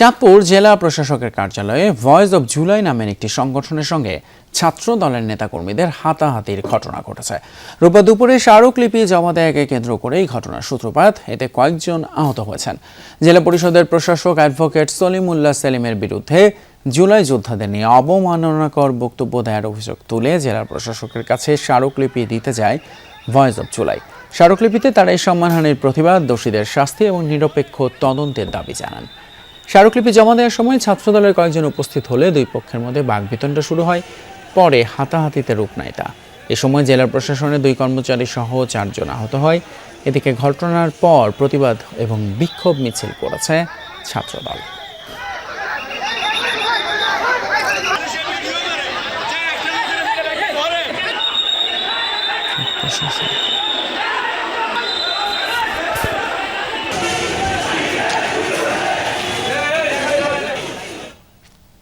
চাঁদপুর জেলা প্রশাসকের কার্যালয়ে ভয়েস অব জুলাই নামের একটি সংগঠনের সঙ্গে ছাত্র দলের নেতাকর্মীদের হাতাহাতির ঘটনা ঘটেছে। রোববার দুপুরে স্মারকলিপি জমা দেয়াকে কেন্দ্র করে এই ঘটনার সূত্রপাত। এতে কয়েকজন আহত হয়েছেন। জেলা পরিষদের প্রশাসক অ্যাডভোকেট সলিমুল্লাহ সেলিমের বিরুদ্ধে জুলাই যোদ্ধাদের নিয়ে অবমাননাকর বক্তব্য দেওয়ার অভিযোগ তুলে জেলা প্রশাসকের কাছে স্মারকলিপি দিতে যায় ভয়েস অব জুলাই। স্মারকলিপিতে তারা এই সম্মানহানির প্রতিবাদ, দোষীদের শাস্তি এবং নিরপেক্ষ তদন্তের দাবি জানান। স্মারকলিপি জমা দেওয়ার সময় ছাত্রদলের কয়েকজন উপস্থিত হলে দুই পক্ষের মধ্যে বাকবিতণ্ডা শুরু হয়। পরে হাতাহাতিতে রূপ নেয় তা। এ সময় জেলা প্রশাসনের 2 কর্মচারী সহ 4 জন আহত হয়। এদিকে ঘটনার পর প্রতিবাদ এবং বিক্ষোভ মিছিল করেছে ছাত্রদল।